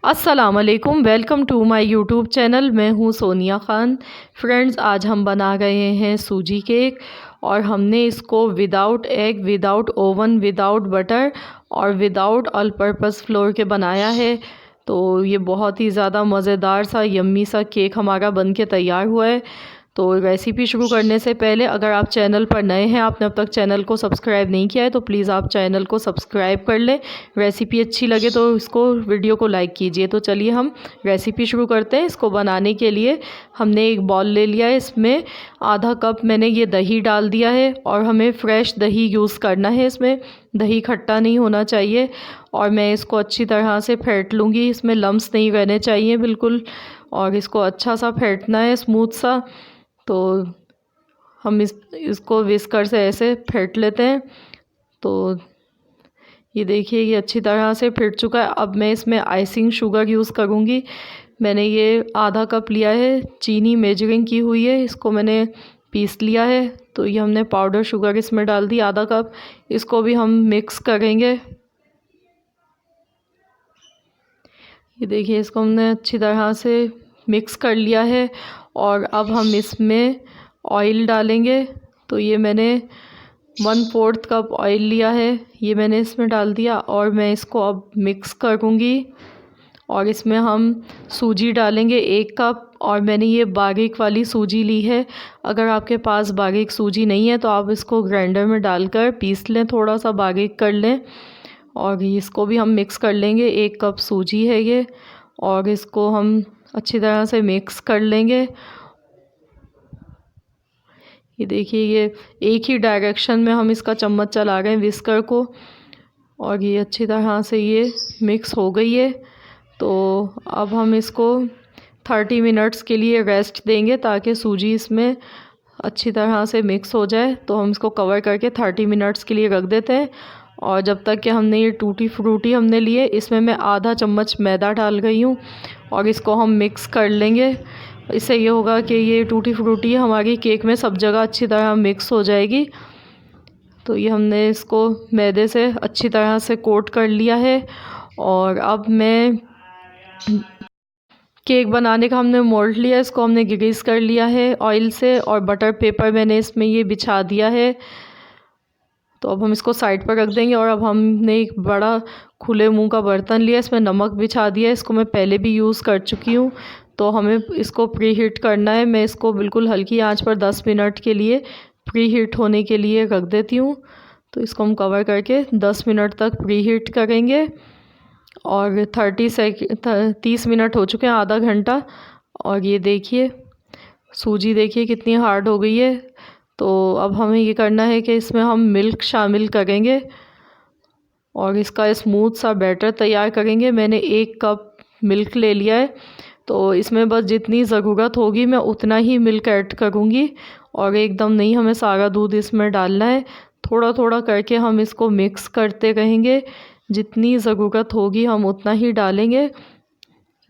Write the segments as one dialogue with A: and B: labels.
A: अस्सलाम वालेकुम, welcome to my YouTube channel. मैं हूँ सोनिया ख़ान। फ्रेंड्स, आज हम बना रहे हैं सूजी केक और हमने इसको without egg, without oven, without butter और विदाउट ऑल पर्पस फ्लोर के बनाया है। तो ये बहुत ही ज़्यादा मज़ेदार सा यम्मी सा केक हमारा बन के तैयार हुआ है। तो रेसिपी शुरू करने से पहले अगर आप चैनल पर नए हैं, आपने अब तक चैनल को सब्सक्राइब नहीं किया है, तो प्लीज़ आप चैनल को सब्सक्राइब कर लें। रेसिपी अच्छी लगे तो इसको वीडियो को लाइक कीजिए। तो चलिए हम रेसिपी शुरू करते हैं। इसको बनाने के लिए हमने एक बॉल ले लिया है, इसमें आधा कप मैंने ये दही डाल दिया है और हमें फ्रेश दही यूज़ करना है। इसमें दही खट्टा नहीं होना चाहिए और मैं इसको अच्छी तरह से फेंट लूँगी। इसमें लम्स नहीं रहने चाहिए बिल्कुल, और इसको अच्छा सा फेंटना है, स्मूथ सा। तो हम इसको विस्कर से ऐसे फेंट लेते हैं। तो ये देखिए, ये अच्छी तरह से फिट चुका है। अब मैं इसमें आइसिंग शुगर यूज़ करूँगी। मैंने ये आधा कप लिया है, चीनी मेजरिंग की हुई है, इसको मैंने पीस लिया है। तो ये हमने पाउडर शुगर इसमें डाल दी आधा कप। इसको भी हम मिक्स करेंगे। ये देखिए, इसको हमने अच्छी तरह से मिक्स कर लिया है और अब हम इसमें ऑयल डालेंगे। तो ये मैंने 1/4 कप ऑयल लिया है, ये मैंने इसमें डाल दिया और मैं इसको अब मिक्स करूँगी। और इसमें हम सूजी डालेंगे 1 कप, और मैंने ये बारीक वाली सूजी ली है। अगर आपके पास बारीक सूजी नहीं है तो आप इसको ग्राइंडर में डालकर पीस लें, थोड़ा सा बारीक कर लें। और इसको भी हम मिक्स कर लेंगे। 1 कप सूजी है ये, और इसको हम अच्छी तरह से मिक्स कर लेंगे। ये देखिए, ये एक ही डायरेक्शन में हम इसका चम्मच चला रहे हैं विस्कर को, और ये अच्छी तरह से ये मिक्स हो गई है। तो अब हम इसको 30 मिनट्स के लिए रेस्ट देंगे ताकि सूजी इसमें अच्छी तरह से मिक्स हो जाए। तो हम इसको कवर करके 30 मिनट्स के लिए रख देते हैं। और जब तक कि हमने ये टूटी फ्रूटी हमने लिए, इसमें मैं आधा चम्मच मैदा डाल गई हूँ और इसको हम मिक्स कर लेंगे। इससे ये होगा कि ये टूटी फ्रूटी हमारी केक में सब जगह अच्छी तरह मिक्स हो जाएगी। तो ये हमने इसको मैदे से अच्छी तरह से कोट कर लिया है। और अब मैं केक बनाने का हमने मोल्ड लिया, इसको हमने ग्रीस कर लिया है ऑयल से, और बटर पेपर मैंने इसमें ये बिछा दिया है। तो अब हम इसको साइड पर रख देंगे। और अब हमने एक बड़ा खुले मुंह का बर्तन लिया, इसमें नमक बिछा दिया है, इसको मैं पहले भी यूज़ कर चुकी हूँ। तो हमें इसको प्री हीट करना है। मैं इसको बिल्कुल हल्की आंच पर 10 मिनट के लिए प्री हीट होने के लिए रख देती हूँ। तो इसको हम कवर करके 10 मिनट तक प्री हीट करेंगे। और 30 मिनट हो चुके हैं, आधा घंटा। और ये देखिए, सूजी देखिए कितनी हार्ड हो गई है। तो अब हमें ये करना है कि इसमें हम मिल्क शामिल करेंगे और इसका स्मूथ सा बैटर तैयार करेंगे। मैंने 1 कप मिल्क ले लिया है, तो इसमें बस जितनी ज़रूरत होगी मैं उतना ही मिल्क ऐड करूँगी, और एकदम नहीं हमें सारा दूध इसमें डालना है। थोड़ा थोड़ा करके हम इसको मिक्स करते रहेंगे, जितनी ज़रूरत होगी हम उतना ही डालेंगे।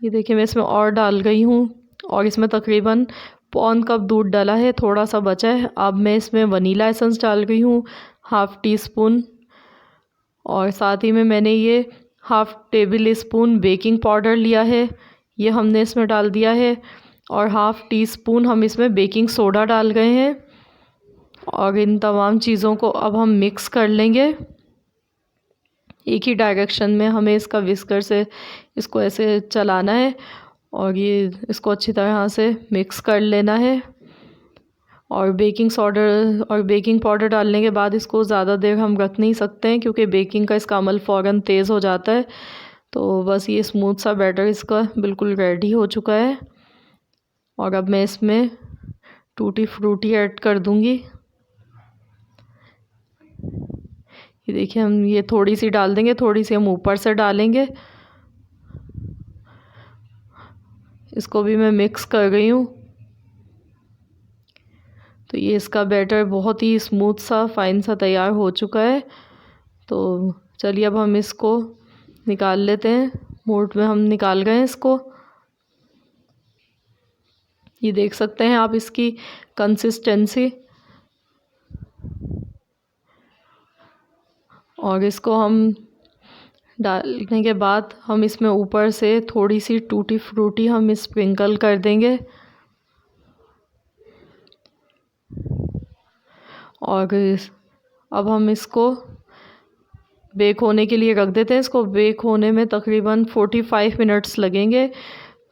A: ये देखिए, मैं इसमें और डाल गई हूँ, और इसमें तकरीबन 1/4 कप दूध डाला है, थोड़ा सा बचा है। अब मैं इसमें वनीला एसेंस डाल गई हूँ, ½ टीस्पून। और साथ ही में मैंने ये ½ टेबल स्पून बेकिंग पाउडर लिया है, ये हमने इसमें डाल दिया है। और ½ टीस्पून हम इसमें बेकिंग सोडा डाल गए हैं। और इन तमाम चीज़ों को अब हम मिक्स कर लेंगे। एक ही डायरेक्शन में हमें इसका विस्कर से इसको ऐसे चलाना है, और ये इसको अच्छी तरह से मिक्स कर लेना है। और बेकिंग पाउडर डालने के बाद इसको ज़्यादा देर हम रख नहीं सकते हैं, क्योंकि बेकिंग का इसका अमल फ़ौरन तेज़ हो जाता है। तो बस ये स्मूथ सा बैटर इसका बिल्कुल रेडी हो चुका है। और अब मैं इसमें टूटी फ्रूटी ऐड कर दूंगी। ये देखिए, हम ये थोड़ी सी डाल देंगे, थोड़ी सी हम ऊपर से डालेंगे। इसको भी मैं मिक्स कर गई हूँ। तो ये इसका बैटर बहुत ही स्मूथ सा फाइन सा तैयार हो चुका है। तो चलिए, अब हम इसको निकाल लेते हैं। मोल्ड में हम निकाल गए हैं इसको। ये देख सकते हैं आप इसकी कंसिस्टेंसी। और इसको हम डालने के बाद हम इसमें ऊपर से थोड़ी सी टूटी फ्रूटी हम स्प्रिंकल कर देंगे और अब हम इसको बेक होने के लिए रख देते हैं। इसको बेक होने में तकरीबन 45 मिनट्स लगेंगे।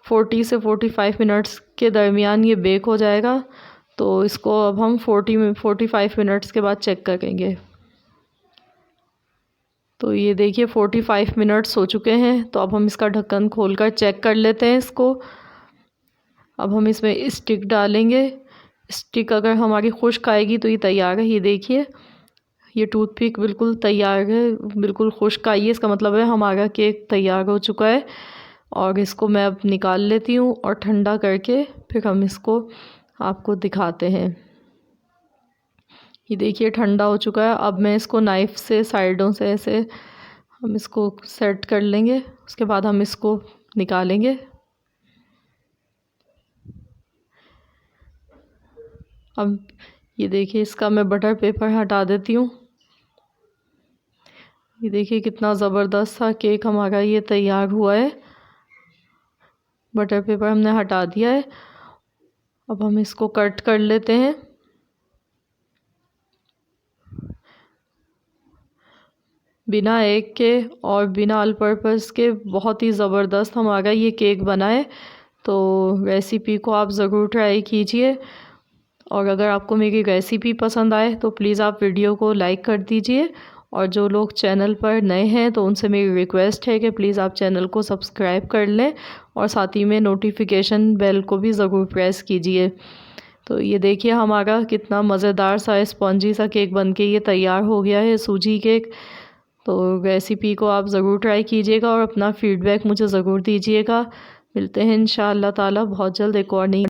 A: 40 से 45 मिनट्स के दरमियान ये बेक हो जाएगा। तो इसको अब हम 45 मिनट्स के बाद चेक करेंगे। तो ये देखिए 45 मिनट्स हो चुके हैं। तो अब हम इसका ढक्कन खोलकर चेक कर लेते हैं इसको। अब हम इसमें स्टिक डालेंगे। स्टिक अगर हमारी खुश्क आएगी तो ये तैयार है। ये देखिए ये टूथपिक बिल्कुल तैयार है, बिल्कुल खुश्क आई है, इसका मतलब है हमारा केक तैयार हो चुका है। और इसको मैं अब निकाल लेती हूँ और ठंडा करके फिर हम इसको आपको दिखाते हैं। ये देखिए ठंडा हो चुका है। अब मैं इसको नाइफ़ से साइडों से ऐसे हम इसको सेट कर लेंगे। उसके बाद हम इसको निकालेंगे। अब ये देखिए इसका मैं बटर पेपर हटा देती हूँ। ये देखिए कितना ज़बरदस्त सा केक हमारा ये तैयार हुआ है। बटर पेपर हमने हटा दिया है। अब हम इसको कट कर लेते हैं। बिना एग के और बिना ऑल पर्पस के बहुत ही ज़बरदस्त हमारा ये केक बना है। तो रेसिपी को आप ज़रूर ट्राई कीजिए। और अगर आपको मेरी रेसिपी पसंद आए तो प्लीज़ आप वीडियो को लाइक कर दीजिए। और जो लोग चैनल पर नए हैं तो उनसे मेरी रिक्वेस्ट है कि प्लीज़ आप चैनल को सब्सक्राइब कर लें और साथ ही में नोटिफिकेशन बेल को भी ज़रूर प्रेस कीजिए। तो ये देखिए हमारा कितना मज़ेदार सा स्पॉन्जी सा केक बनके ये तैयार हो गया है, सूजी केक। तो रेसिपी को आप ज़रूर ट्राई कीजिएगा और अपना फ़ीडबैक मुझे ज़रूर दीजिएगा। मिलते हैं इंशाअल्लाह ताला बहुत जल्द एक और नई